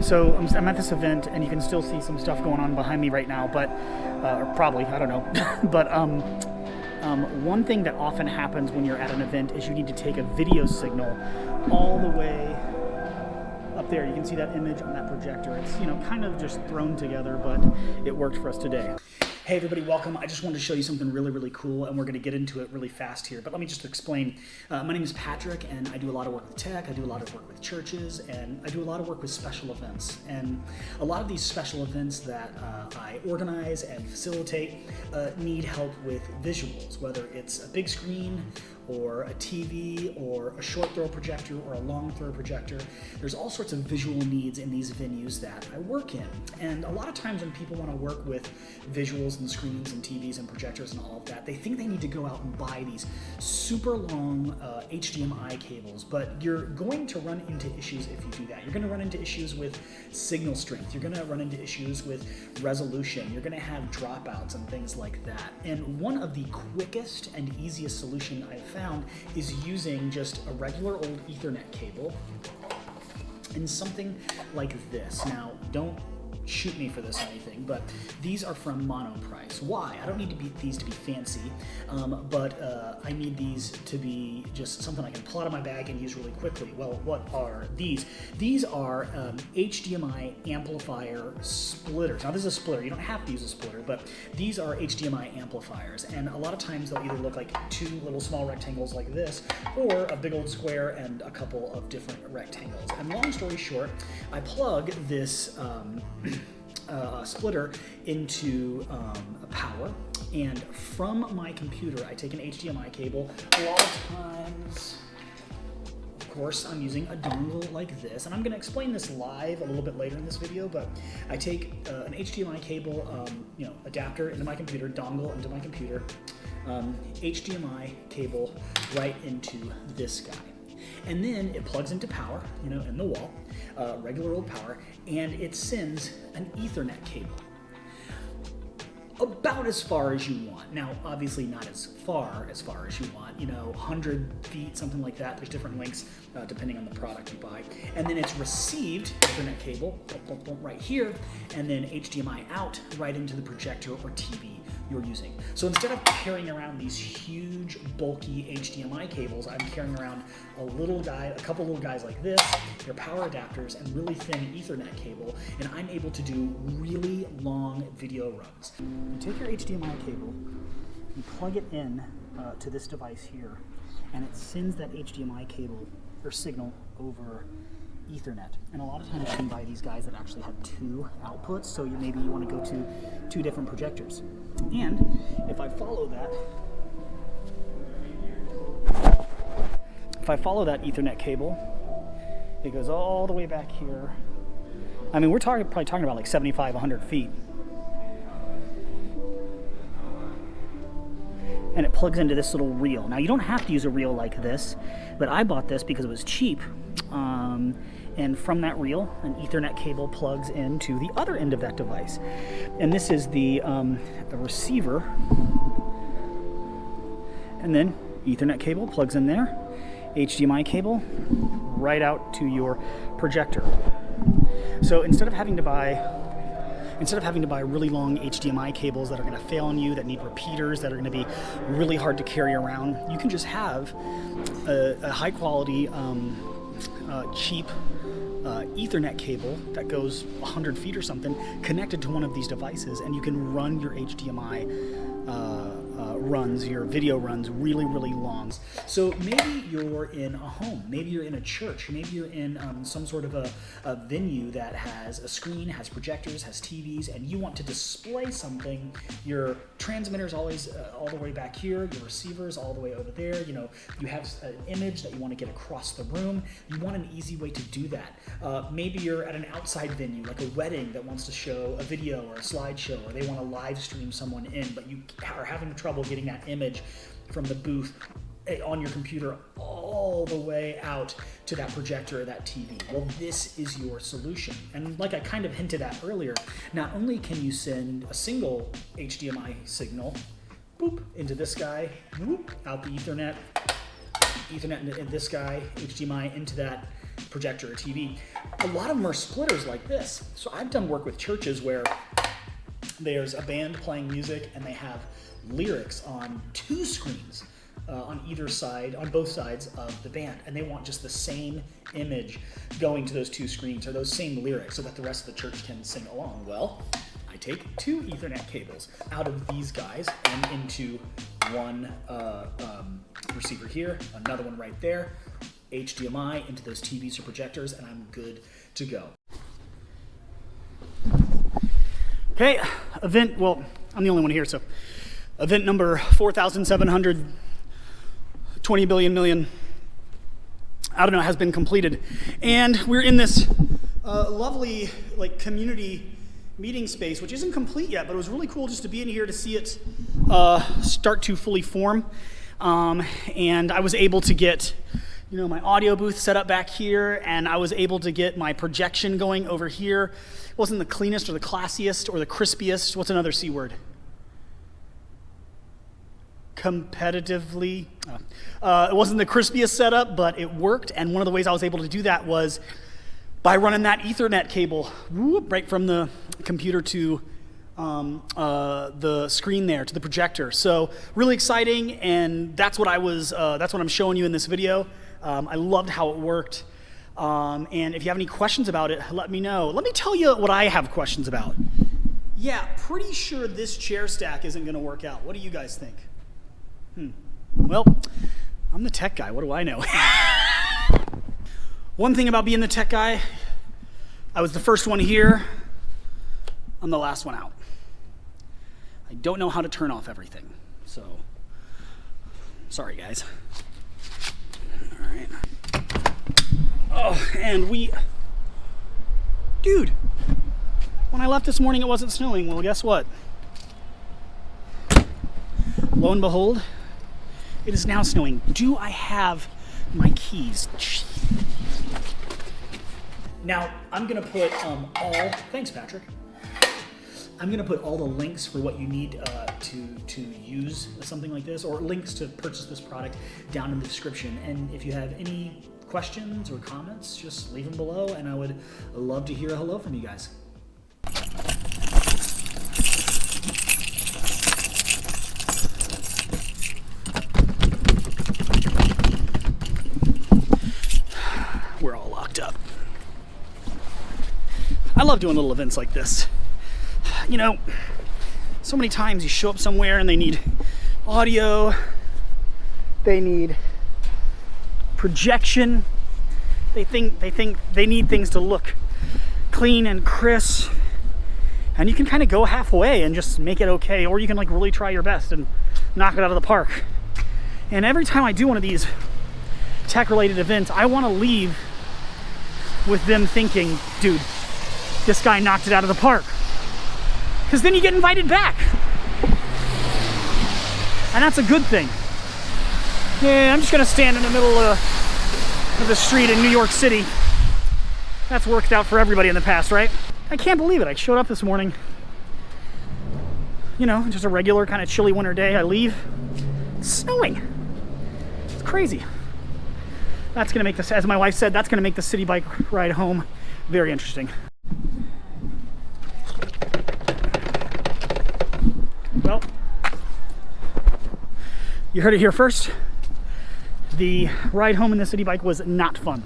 So I'm at this event, and you can still see some stuff going on behind me right now, but or probably, I don't know. But one thing that often happens when you're at an event is you need to take a video signal all the way up there. You can see that image on that projector. It's, you know, kind of just thrown together, but it worked for us today. Hey everybody, welcome. I just wanted to show you something really cool, and we're going to get into it really fast here. But let me just explain. My name is Patrick, and I do a lot of work with tech. I do a lot of work with churches, and I do a lot of work with special events. And a lot of these special events that I organize and facilitate need help with visuals, whether it's a big screen or a TV or a short throw projector or a long throw projector. There's all sorts of visual needs in these venues that I work in. And a lot of times when people want to work with visuals and screens and TVs and projectors and all of that, they think they need to go out and buy these super long HDMI cables, but you're going to run into issues if you do that. You're going to run into issues with signal strength. You're going to run into issues with resolution. You're going to have dropouts and things like that. And one of the quickest and easiest solution I've found is using just a regular old Ethernet cable and something like this. Now, don't shoot me for this or anything, but these are from Monoprice. Why? I don't need these to be fancy, but I need these to be just something I can pull out of my bag and use really quickly. Well, what are these? These are HDMI amplifier splitters. Now, this is a splitter. You don't have to use a splitter, but these are HDMI amplifiers, and a lot of times they'll either look like two little small rectangles like this, or a big old square and a couple of different rectangles. And long story short, I plug this splitter into a power, and from my computer I take an HDMI cable. A lot of times, of course, I'm using a dongle like this, and I'm going to explain this live a little bit later in this video, but I take an HDMI cable, adapter into my computer, dongle into my computer, HDMI cable right into this guy. And then it plugs into power, in the wall, regular old power, and it sends an Ethernet cable about as far as you want. Now, obviously not as far as you want, 100 feet, something like that. There's different lengths depending on the product you buy. And then it's received Ethernet cable right here, and then HDMI out right into the projector or TV you're using. So instead of carrying around these huge, bulky HDMI cables, I'm carrying around a couple little guys like this, they're power adapters, and really thin Ethernet cable, and I'm able to do really long video runs. You take your HDMI cable, you plug it in to this device here, and it sends that HDMI cable or signal over Ethernet. And a lot of times you can buy these guys that actually have two outputs, so maybe you want to go to two different projectors. And if I follow that Ethernet cable, it goes all the way back here. I mean, we're probably talking about like 75, 100 feet. And it plugs into this little reel. Now, you don't have to use a reel like this, but I bought this because it was cheap. And from that reel, an Ethernet cable plugs into the other end of that device. And this is the receiver. And then Ethernet cable plugs in there. HDMI cable right out to your projector. So instead of having to buy really long HDMI cables that are going to fail on you, that need repeaters, that are going to be really hard to carry around, you can just have a high quality, cheap Ethernet cable that goes 100 feet or something connected to one of these devices, and you can run your HDMI runs, your video runs really long. So maybe you're in a home, maybe you're in a church, maybe you're in some sort of a venue that has a screen, has projectors, has TVs, and you want to display something. Your transmitter's always all the way back here, your receiver's all the way over there. You have an image that you want to get across the room. You want an easy way to do that. Maybe you're at an outside venue, like a wedding that wants to show a video or a slideshow, or they want to live stream someone in, but you are having trouble getting that image from the booth on your computer all the way out to that projector or that TV. Well, this is your solution. And like I kind of hinted at earlier, not only can you send a single HDMI signal, boop, into this guy, whoop, out the Ethernet into this guy, HDMI into that projector or TV. A lot of them are splitters like this. So I've done work with churches where there's a band playing music and they have lyrics on 2 screens on either side, on both sides of the band, and they want just the same image going to those 2 screens or those same lyrics so that the rest of the church can sing along. Well, I take 2 Ethernet cables out of these guys and into one receiver here, another one right there, HDMI into those TVs or projectors, and I'm good to go. Okay, event, well, I'm the only one here, so event number 4,720 billion million, I don't know, has been completed. And we're in this lovely like community meeting space, which isn't complete yet, but it was really cool just to be in here to see it start to fully form. And I was able to get, you know, my audio booth set up back here, and I was able to get my projection going over here. It wasn't the cleanest or the classiest or the crispiest. What's another C word? Competitively. It wasn't the crispiest setup, but it worked. And one of the ways I was able to do that was by running that Ethernet cable right from the computer to the screen there, to the projector. So really exciting, and that's what that's what I'm showing you in this video. I loved how it worked. And if you have any questions about it, let me know. Let me tell you what I have questions about. Yeah, pretty sure this chair stack isn't going to work out. What do you guys think? Well, I'm the tech guy. What do I know? One thing about being the tech guy, I was the first one here. I'm the last one out. I don't know how to turn off everything, so sorry, guys. All right. Oh, and dude, when I left this morning, it wasn't snowing. Well, guess what? Lo and behold, it is now snowing. Do I have my keys? Now, I'm gonna put thanks, Patrick. I'm gonna put all the links for what you need to use something like this, or links to purchase this product, down in the description. And if you have any questions or comments, just leave them below, and I would love to hear a hello from you guys. We're all locked up. I love doing little events like this. You know, so many times you show up somewhere and they need audio, they need projection, they think they need things to look clean and crisp, and you can kind of go halfway and just make it okay, or you can like really try your best and knock it out of the park. And every time I do one of these tech-related events, I want to leave with them thinking, dude, this guy knocked it out of the park. Because then you get invited back. And that's a good thing. Yeah, I'm just gonna stand in the middle of the street in New York City. That's worked out for everybody in the past, right? I can't believe it. I showed up this morning, you know, just a regular kind of chilly winter day. I leave, it's snowing. It's crazy. That's gonna make this, as my wife said, that's gonna make the city bike ride home very interesting. Well, you heard it here first. The ride home in the city bike was not fun.